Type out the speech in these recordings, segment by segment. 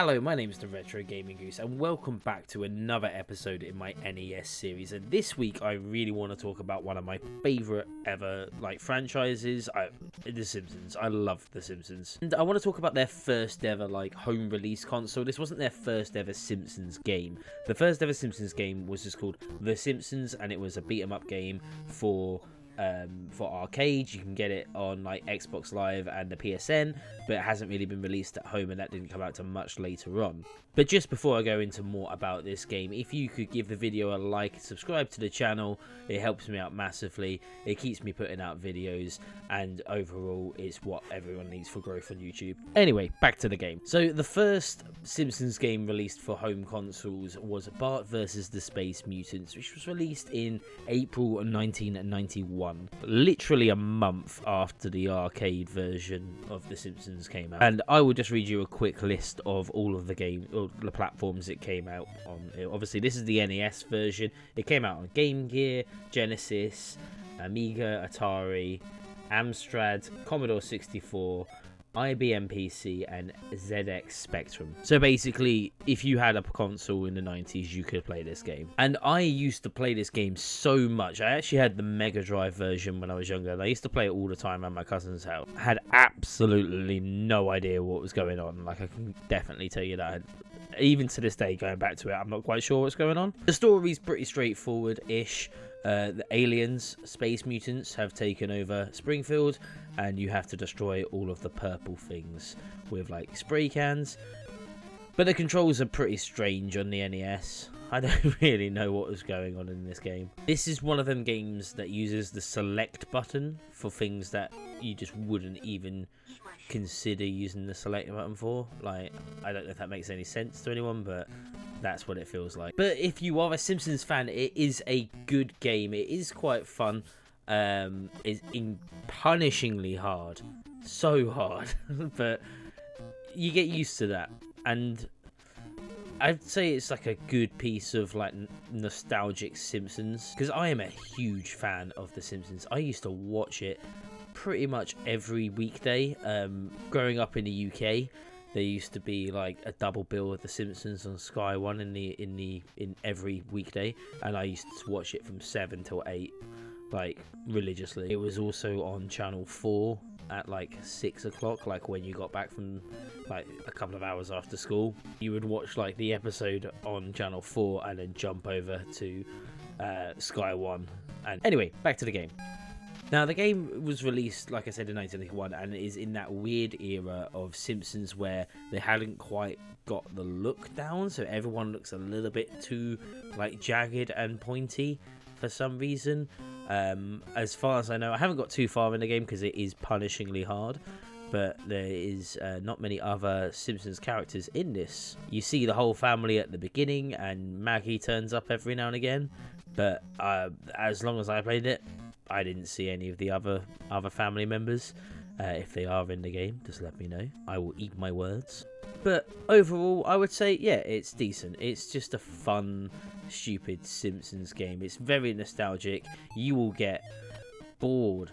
Hello, my name is the Retro Gaming Goose, and welcome back to another episode in my NES series. And this week, I really want to talk about one of my favourite ever franchises, The Simpsons. I love The Simpsons, and I want to talk about their first ever home release console. This wasn't their first ever Simpsons game. The first ever Simpsons game was just called The Simpsons, and it was a beat 'em up game for arcade. You can get it on Xbox Live and the PSN, but it hasn't really been released at home, and that didn't come out till much later on. But just before I go into more about this game, if you could give the video a like, subscribe to the channel, it helps me out massively. It keeps me putting out videos, and overall it's what everyone needs for growth on YouTube. Anyway, back to the game. So the first Simpsons game released for home consoles was Bart vs the Space Mutants, which was released in April 1991, literally a month after the arcade version of The Simpsons came out. And I will just read you a quick list of all of the game or the platforms it came out on. Obviously, this is the NES version. It came out on Game Gear, Genesis, Amiga, Atari, Amstrad, Commodore 64, IBM PC, and ZX Spectrum. So basically, if you had a console in the 90s, you could play this game. And I used to play this game so much. I actually had the Mega Drive version when I was younger, and I used to play it all the time at my cousin's house. I had absolutely no idea what was going on. I can definitely tell you that. Even to this day, going back to it, I'm not quite sure what's going on. The story's pretty straightforward-ish. The aliens, space mutants, have taken over Springfield, and you have to destroy all of the purple things with spray cans. But the controls are pretty strange on the NES. I don't really know what was going on in this game. This is one of them games that uses the select button for things that you just wouldn't even consider using the select button for. I don't know if that makes any sense to anyone, but that's what it feels like. But if you are a Simpsons fan, it is a good game. It is quite fun. It's punishingly hard. So hard. But you get used to that. And I'd say it's a good piece of nostalgic Simpsons, because I am a huge fan of The Simpsons. I used to watch it pretty much every weekday. Growing up in the UK, there used to be a double bill of The Simpsons on Sky One in every weekday, and I used to watch it from 7 till 8, religiously. It was also on Channel 4 at 6 o'clock, when you got back from a couple of hours after school. You would watch the episode on Channel 4 and then jump over to Sky One. And anyway, back to the game. Now, the game was released, like I said, in 1991, and is in that weird era of Simpsons where they hadn't quite got the look down, so everyone looks a little bit too jagged and pointy for some reason. As far as I know, I haven't got too far in the game because it is punishingly hard, but there is not many other Simpsons characters in this. You see the whole family at the beginning, and Maggie turns up every now and again, but as long as I played it, I didn't see any of the other family members. If they are in the game, just let me know. I will eat my words. But overall, I would say, yeah, it's decent. It's just a fun, stupid Simpsons game. It's very nostalgic. You will get bored.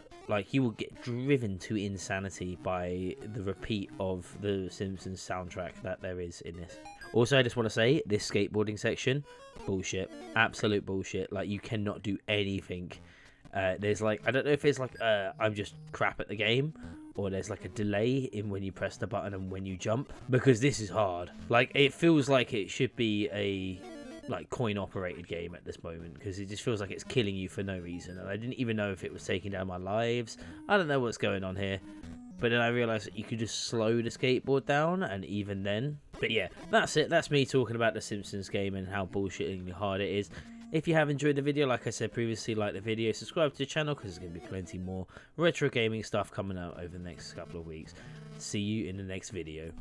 You will get driven to insanity by the repeat of the Simpsons soundtrack that there is in this. Also, I just want to say, this skateboarding section, bullshit. Absolute bullshit. You cannot do anything. There's I don't know if it's I'm just crap at the game, or there's a delay in when you press the button and when you jump, because this is hard. It feels like it should be a coin operated game at this moment, because it just feels like it's killing you for no reason, and I didn't even know if it was taking down my lives. I don't know what's going on here, but then I realised that you could just slow the skateboard down, and even then. But yeah, that's it. That's me talking about the Simpsons game and how bullshittingly hard it is. If you have enjoyed the video, like I said previously, like the video, subscribe to the channel, because there's going to be plenty more retro gaming stuff coming out over the next couple of weeks. See you in the next video.